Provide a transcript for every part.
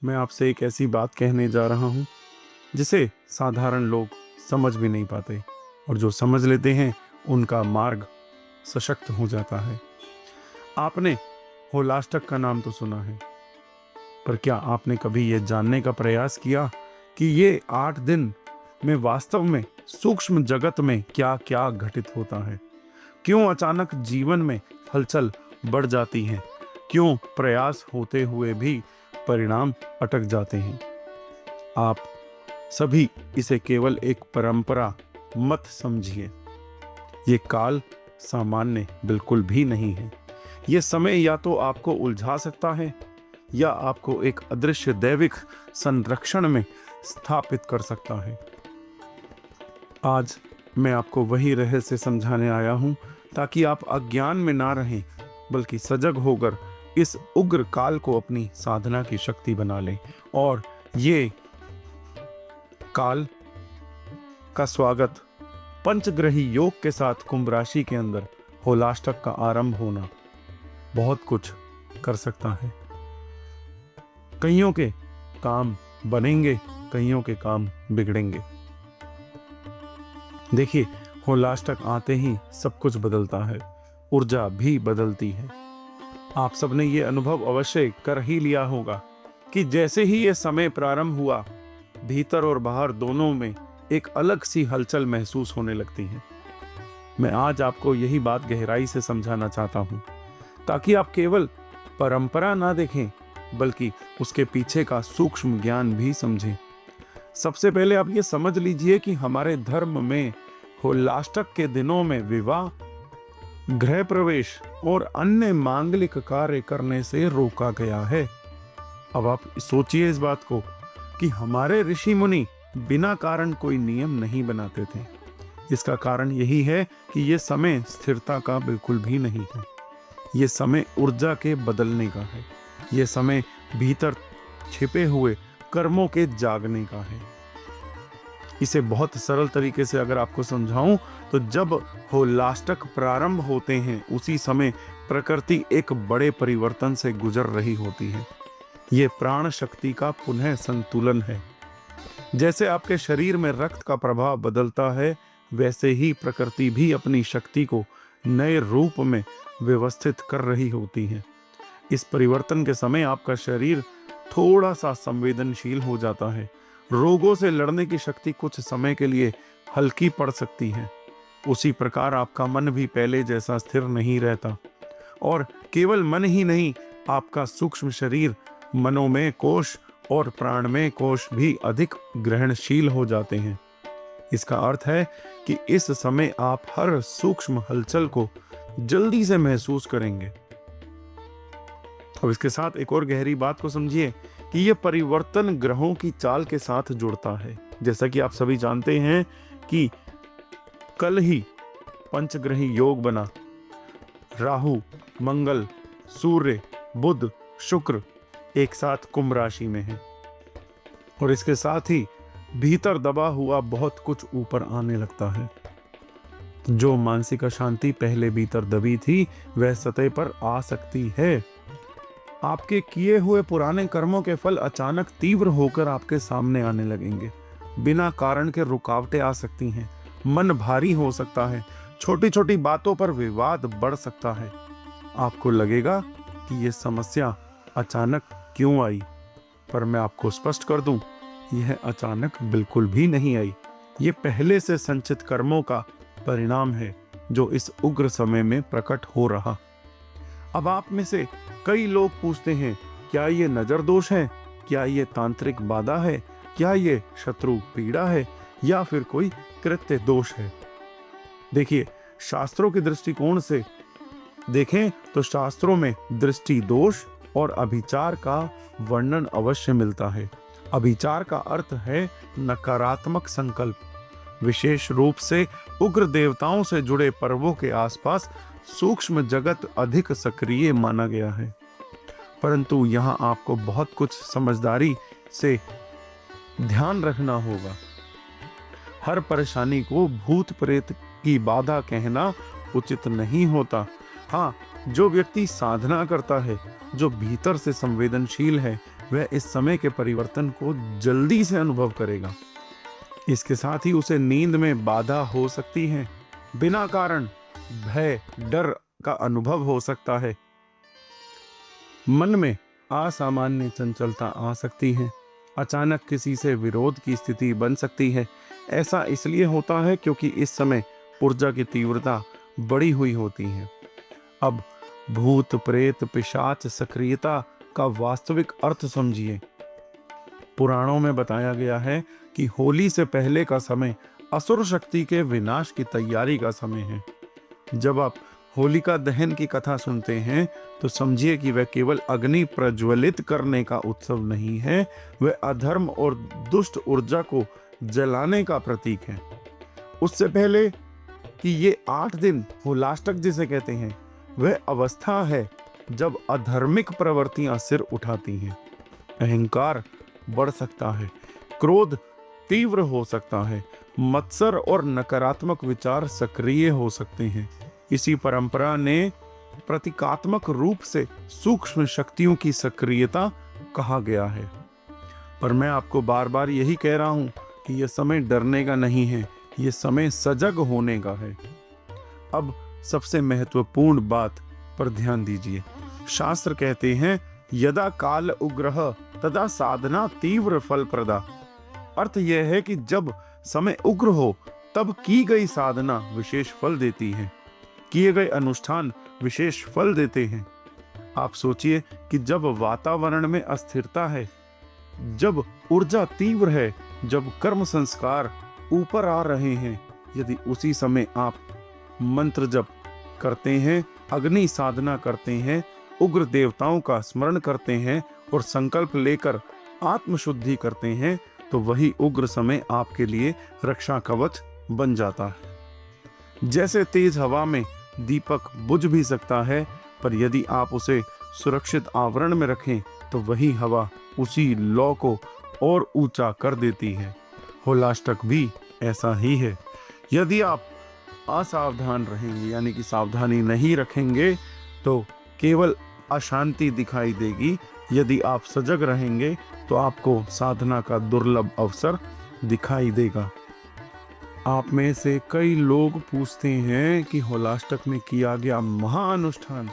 मैं आपसे एक ऐसी बात कहने जा रहा हूँ जिसे साधारण लोग समझ भी नहीं पाते, और जो समझ लेते हैं उनका मार्ग सशक्त हो जाता है। आपने होलाष्टक का नाम तो सुना है, पर क्या आपने कभी यह जानने का प्रयास किया कि ये 8 दिन में वास्तव में सूक्ष्म जगत में क्या क्या घटित होता है? क्यों अचानक जीवन में हलचल बढ़ जाती है? क्यों प्रयास होते हुए भी परिणाम अटक जाते हैं? आप सभी इसे केवल एक परंपरा मत समझिए। ये काल सामान्य बिल्कुल भी नहीं है। ये समय या तो आपको उलझा सकता है या आपको एक अदृश्य दैविक संरक्षण में स्थापित कर सकता है। आज मैं आपको वही रहस्य समझाने आया हूं, ताकि आप अज्ञान में ना रहें, बल्कि सजग होकर इस उग्र काल को अपनी साधना की शक्ति बना लें। और ये काल का स्वागत पंचग्रही योग के साथ कुंभ राशि के अंदर होलाष्टक का आरंभ होना बहुत कुछ कर सकता है। कईयों के काम बनेंगे, कईयों के काम बिगड़ेंगे। देखिए, होलाष्टक आते ही सब कुछ बदलता है, ऊर्जा भी बदलती है। आप सबने ये अनुभव अवश्य कर ही लिया होगा कि जैसे ही ये समय प्रारंभ हुआ, भीतर और बाहर दोनों में एक अलग सी हलचल महसूस होने लगती है। मैं आज आपको यही बात गहराई से समझाना चाहता हूँ, ताकि आप केवल परंपरा ना देखें, बल्कि उसके पीछे का सूक्ष्म ज्ञान भी समझें। सबसे पहले आप ये समझ लीजिए कि हमारे धर्म में होलाष्टक के दिनों में विवाह, गृह प्रवेश और अन्य मांगलिक कार्य करने से रोका गया है। अब आप सोचिए इस बात को कि हमारे ऋषि मुनि बिना कारण कोई नियम नहीं बनाते थे। इसका कारण यही है कि यह समय स्थिरता का बिल्कुल भी नहीं है। यह समय ऊर्जा के बदलने का है। यह समय भीतर छिपे हुए कर्मों के जागने का है। इसे बहुत सरल तरीके से अगर आपको समझाऊं तो जब होलाष्टक प्रारंभ होते हैं, उसी समय प्रकृति एक बड़े परिवर्तन से गुजर रही होती है। ये प्राण शक्ति का पुनः संतुलन है। जैसे आपके शरीर में रक्त का प्रभाव बदलता है, वैसे ही प्रकृति भी अपनी शक्ति को नए रूप में व्यवस्थित कर रही होती है। इस परिवर्तन के समय आपका शरीर थोड़ा सा संवेदनशील हो जाता है। रोगों से लड़ने की शक्ति कुछ समय के लिए हल्की पड़ सकती है। उसी प्रकार आपका मन भी पहले जैसा स्थिर नहीं रहता, और केवल मन ही नहीं, आपका सूक्ष्म शरीर, मनोमय कोश और प्राणमय कोश भी अधिक ग्रहणशील हो जाते हैं। इसका अर्थ है कि इस समय आप हर सूक्ष्म हलचल को जल्दी से महसूस करेंगे। अब इसके साथ एक और गहरी बात को समझिए कि यह परिवर्तन ग्रहों की चाल के साथ जुड़ता है। जैसा कि आप सभी जानते हैं कि कल ही पंचग्रही योग बना। राहु, मंगल, सूर्य, बुध, शुक्र एक साथ कुंभ राशि में है, और इसके साथ ही भीतर दबा हुआ बहुत कुछ ऊपर आने लगता है। जो मानसिक अशांति पहले भीतर दबी थी, वह सतह पर आ सकती है। आपके किए हुए पुराने कर्मों के फल अचानक तीव्र होकर आपके सामने आने लगेंगे। बिना कारण के रुकावटें आ सकती हैं। मन भारी हो सकता है। छोटी छोटी बातों पर विवाद बढ़ सकता है। आपको लगेगा कि यह समस्या अचानक क्यों आई, पर मैं आपको स्पष्ट कर दूं, यह अचानक बिल्कुल भी नहीं आई। यह पहले से संचित कर्मों का परिणाम है, जो इस उग्र समय में प्रकट हो रहा। अब आप में से कई लोग पूछते हैं, क्या ये नजर दोष है? क्या ये तांत्रिक बाधा है? क्या ये शत्रु पीड़ा है? या फिर कोई कृत्य दोष है? देखिए, शास्त्रों के दृष्टिकोण से देखें तो शास्त्रों में दृष्टि दोष और अभिचार का वर्णन अवश्य मिलता है। अभिचार का अर्थ है नकारात्मक संकल्प। विशेष रूप से उग्र देवताओं से जुड़े पर्वों के आसपास सूक्ष्म जगत अधिक सक्रिय माना गया है। परंतु यहाँ आपको बहुत कुछ समझदारी से ध्यान रखना होगा। हर परेशानी को भूत प्रेत की बाधा कहना उचित नहीं होता। हाँ, जो व्यक्ति साधना करता है, जो भीतर से संवेदनशील है, वह इस समय के परिवर्तन को जल्दी से अनुभव करेगा। इसके साथ ही उसे नींद में बाधा हो सकती है, बिना कारण भय डर का अनुभव हो सकता है, मन में असामान्य चंचलता आ सकती है, अचानक किसी से विरोध की स्थिति बन सकती है। ऐसा इसलिए होता है क्योंकि इस समय ऊर्जा की तीव्रता बढ़ी हुई होती है। अब भूत प्रेत पिशाच सक्रियता का वास्तविक अर्थ समझिए। पुराणों में बताया गया है कि होली से पहले का समय असुर शक्ति के विनाश की तैयारी का समय है। जब आप होलिका दहन की कथा सुनते हैं तो समझिए कि वह केवल अग्नि प्रज्वलित करने का उत्सव नहीं है, वह अधर्म और दुष्ट ऊर्जा को जलाने का प्रतीक है। उससे पहले कि ये 8 दिन होलाष्टक जिसे कहते हैं, वह अवस्था है जब अधर्मिक प्रवृत्तियां सिर उठाती हैं। अहंकार बढ़ सकता है, क्रोध तीव्र हो सकता है, मत्सर और नकारात्मक विचार सक्रिय हो सकते हैं। इसी परंपरा ने प्रतीकात्मक रूप से सूक्ष्म शक्तियों की सक्रियता कहा गया है। पर मैं आपको बार बार यही कह रहा हूं कि यह समय डरने का नहीं है, यह समय सजग होने का है। अब सबसे महत्वपूर्ण बात पर ध्यान दीजिए। शास्त्र कहते हैं यदा काल उग्रह तदा साधना तीव्र फल प्रदा। अर्थ यह है कि जब समय उग्र हो तब की गई साधना विशेष फल देती है, किए गए अनुष्ठान विशेष फल देते हैं। आप सोचिए कि जब वातावरण में अस्थिरता है, जब ऊर्जा तीव्र है, जब कर्म संस्कार ऊपर आ रहे हैं, यदि उसी समय आप मंत्र जप करते हैं, अग्नि साधना करते हैं, उग्र देवताओं का स्मरण करते हैं और संकल्प लेकर आत्मशुद्धि करते हैं, तो वही उग्र समय आपके लिए रक्षा कवच बन जाता है। जैसे तेज हवा में दीपक बुझ भी सकता है, पर यदि आप उसे सुरक्षित आवरण में रखें तो वही हवा उसी लौ को और ऊंचा कर देती है। होलाष्टक भी ऐसा ही है। यदि आप असावधान रहेंगे, यानी कि सावधानी नहीं रखेंगे, तो केवल अशांति दिखाई देगी। यदि आप सजग रहेंगे तो आपको साधना का दुर्लभ अवसर दिखाई देगा। आप में से कई लोग पूछते हैं कि होलाष्टक में किया गया महाअनुष्ठान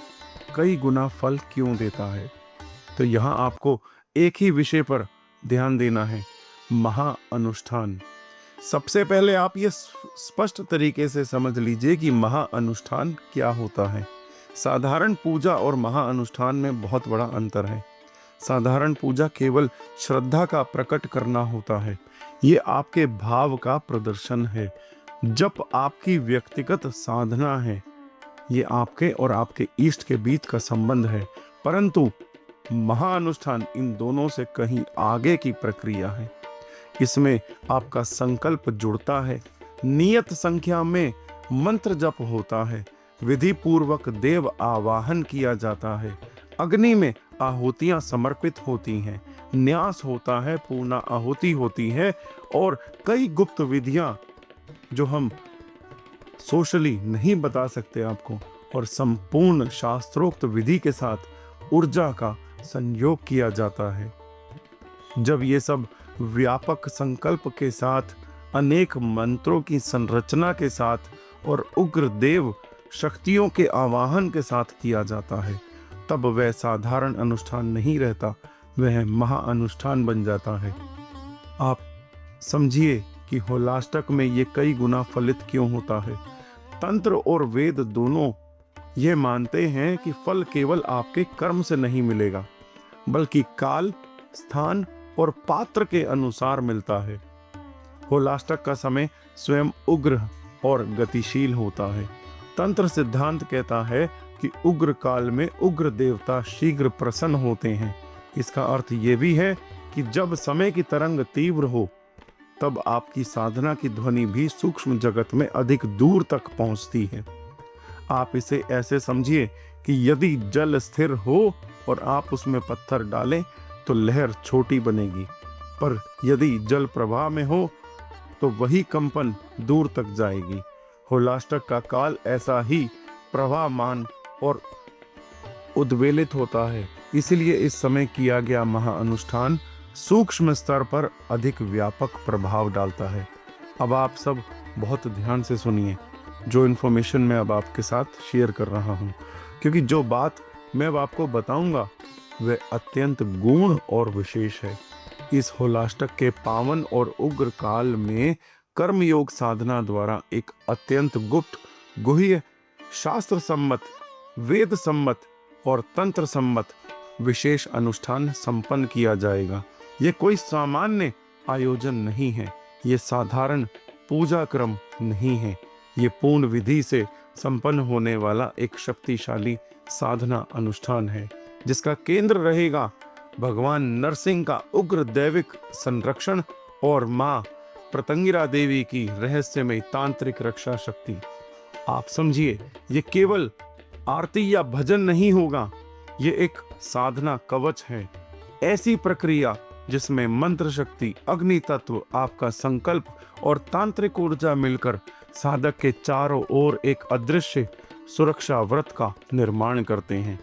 कई गुना फल क्यों देता है। तो यहाँ आपको एक ही विषय पर ध्यान देना है, महाअनुष्ठान। सबसे पहले आप ये स्पष्ट तरीके से समझ लीजिए कि महाअनुष्ठान क्या होता है। साधारण पूजा और महाअनुष्ठान में बहुत बड़ा अंतर है। साधारण पूजा केवल श्रद्धा का प्रकट करना होता है, ये आपके भाव का प्रदर्शन है। जप आपकी व्यक्तिगत साधना है, ये आपके और आपके इष्ट के बीच का संबंध है। परंतु महाअनुष्ठान इन दोनों से कहीं आगे की प्रक्रिया है। इसमें आपका संकल्प जुड़ता है, नियत संख्या में मंत्र जप होता है, विधि पूर्वक देव आवाहन किया जाता है, अग्नि में आहुतियां समर्पित होती हैं, न्यास होता है, पूर्ण आहुति होती है और कई गुप्त विधियां जो हम सोशली नहीं बता सकते आपको, और संपूर्ण शास्त्रोक्त विधि के साथ ऊर्जा का संयोग किया जाता है। जब ये सब व्यापक संकल्प के साथ, अनेक मंत्रों की संरचना के साथ और उग्र देव शक्तियों के आवाहन के साथ किया जाता है, तब वह साधारण अनुष्ठान नहीं रहता, वह महाअनुष्ठान बन जाता है। आप समझिए कि होलाष्टक में ये कई गुना फलित क्यों होता है। तंत्र और वेद दोनों ये मानते हैं कि फल केवल आपके कर्म से नहीं मिलेगा, बल्कि काल, स्थान और पात्र के अनुसार मिलता है। होलाष्टक का समय स्वयं उग्र और गतिशील होता है। तंत्र सिद्धांत कहता है कि उग्र काल में उग्र देवता शीघ्र प्रसन्न होते हैं। इसका अर्थ ये भी है कि जब समय की तरंग तीव्र हो, तब आपकी साधना की ध्वनि भी सूक्ष्म जगत में अधिक दूर तक पहुंचती है। आप इसे ऐसे समझिए कि यदि जल स्थिर हो और आप उसमें पत्थर डालें तो लहर छोटी बनेगी, पर यदि जल प्रवाह में हो तो वही कंपन दूर तक जाएगी। होलाष्टक का काल ऐसा ही प्रवाहमान और उद्वेलित होता है। इसलिए इस समय किया गया महाअनुष्ठान सूक्ष्म स्तर पर अधिक व्यापक प्रभाव डालता है। अब आप सब बहुत ध्यान से सुनिए जो इन्फॉर्मेशन मैं अब आपके साथ शेयर कर रहा हूँ, क्योंकि जो बात मैं अब आपको बताऊंगा वह अत्यंत गूढ़ और विशेष है। इस होलाष्टक के पावन और उग्र काल में कर्मयोग साधना द्वारा एक अत्यंत गुप्त, गुह्य, शास्त्र सम्मत, वेद सम्मत और तंत्र सम्मत विशेष अनुष्ठान संपन्न किया जाएगा। ये कोई सामान्य आयोजन नहीं है, ये साधारण पूजा क्रम नहीं है, ये पूर्ण विधि से संपन्न होने वाला एक शक्तिशाली साधना अनुष्ठान है, जिसका केंद्र रहेगा भगवान नरसिंह का उग्र दैविक संरक्षण और माँ प्रतंगिरा देवी की रहस्यमय तांत्रिक रक्षा शक्ति। आप समझिए, ये केवल आरती या भजन नहीं होगा, ये एक साधना कवच है, ऐसी प्रक्रिया जिसमें मंत्र शक्ति, अग्नि तत्व, आपका संकल्प और तांत्रिक ऊर्जा मिलकर साधक के चारों ओर एक अदृश्य सुरक्षा व्रत का निर्माण करते हैं।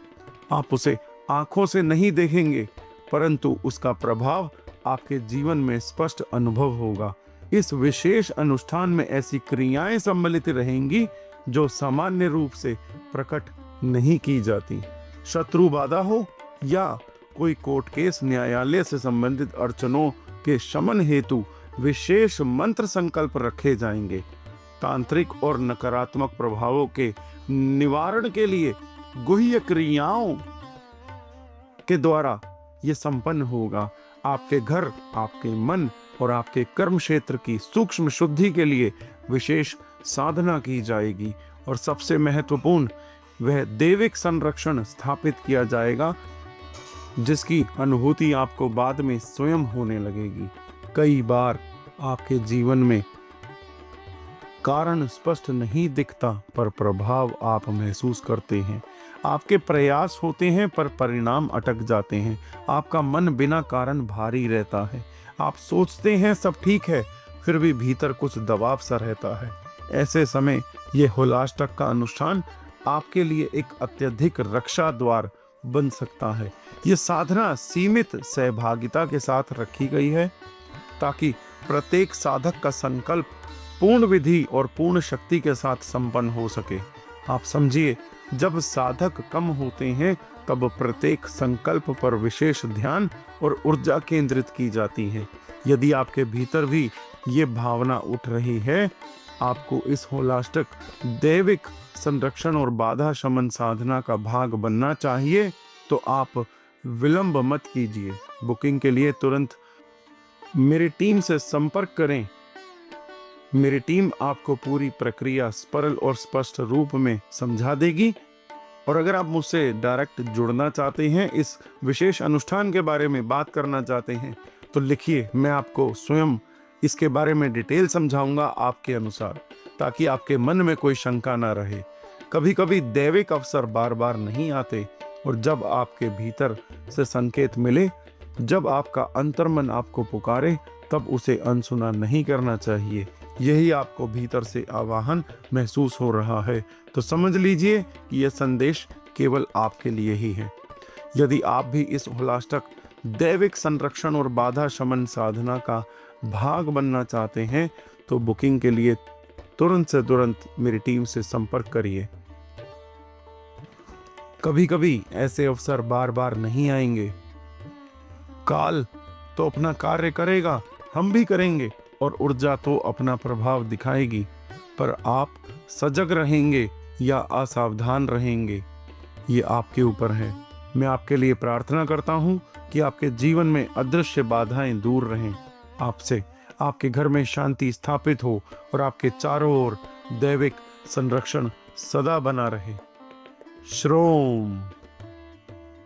आप उसे आंखों से नहीं देखेंगे, परंतु उसका प्रभाव आपके जीवन में स्पष्ट अनुभव होगा। इस विशेष अनुष्ठान में ऐसी क्रियाएं सम्मिलित रहेंगी जो सामान्य रूप से प्रकट नहीं की जाती। शत्रु बाधा हो या कोई कोर्ट केस, न्यायालय से संबंधित अड़चनों के शमन हेतु विशेष मंत्र संकल्प रखे जाएंगे। तांत्रिक और नकारात्मक प्रभावों के निवारण के लिए गुह्य क्रियाओं के द्वारा यह संपन्न होगा। आपके घर, आपके मन और आपके कर्म क्षेत्र की सूक्ष्म शुद्धि के लिए विशेष साधना की जाएगी और सबसे महत्वपूर्ण वह दैविक संरक्षण स्थापित किया जाएगा, जिसकी अनुभूति आपको बाद में स्वयं होने लगेगी। कई बार आपके जीवन में कारण स्पष्ट नहीं दिखता, पर प्रभाव आप महसूस करते हैं। आपके प्रयास होते हैं पर परिणाम अटक जाते हैं। आपका मन बिना कारण भारी रहता है। आप सोचते हैं सब ठीक है, फिर भी भीतर कुछ दबाव सा रहता है। ऐसे समय ये होलाष्टक का अनुष्ठान आपके लिए एक अत्यधिक रक्षा द्वार बन सकता है। ये साधना सीमित सहभागिता के साथ रखी गई है ताकि प्रत्येक साधक का संकल्प पूर्ण विधि और पूर्ण शक्ति के साथ संपन्न हो सके। आप समझिए, जब साधक कम होते हैं तब प्रत्येक संकल्प पर विशेष ध्यान और ऊर्जा केंद्रित की जाती है। यदि आपके भीतर भी ये भावना उठ रही है, आपको इस होलाष्टक दैविक संरक्षण और बाधा शमन साधना का भाग बनना चाहिए, तो आप विलंब मत कीजिए। बुकिंग के लिए तुरंत मेरी टीम से संपर्क करें। मेरी टीम आपको पूरी प्रक्रिया सरल और स्पष्ट रूप में समझा देगी। और अगर आप मुझसे डायरेक्ट जुड़ना चाहते हैं, इस विशेष अनुष्ठान के बारे में बात करना चाहते हैं, तो लिखिए, मैं आपको स्वयं इसके बारे में डिटेल समझाऊंगा आपके अनुसार, ताकि आपके मन में कोई शंका ना रहे। कभी कभी दैविक अवसर बार बार नहीं आते, और जब आपके भीतर से संकेत मिले, जब आपका अंतर्मन आपको पुकारे, तब उसे अनसुना नहीं करना चाहिए। यही आपको भीतर से आवाहन महसूस हो रहा है, तो समझ लीजिए कि यह संदेश केवल आपके लिए ही है। यदि आप भी इस होलाष्टक दैविक संरक्षण और बाधा शमन साधना का भाग बनना चाहते हैं, तो बुकिंग के लिए तुरंत से तुरंत मेरी टीम से संपर्क करिए। कभी कभी ऐसे अवसर बार बार नहीं आएंगे। काल तो अपना कार्य करेगा, हम भी करेंगे, और ऊर्जा तो अपना प्रभाव दिखाएगी, पर आप सजग रहेंगे या असावधान रहेंगे, ये आपके ऊपर है। मैं आपके लिए प्रार्थना करता हूँ कि आपके जीवन में अदृश्य बाधाएं दूर रहें, आपसे आपके घर में शांति स्थापित हो और आपके चारों ओर दैविक संरक्षण सदा बना रहे। श्रोम।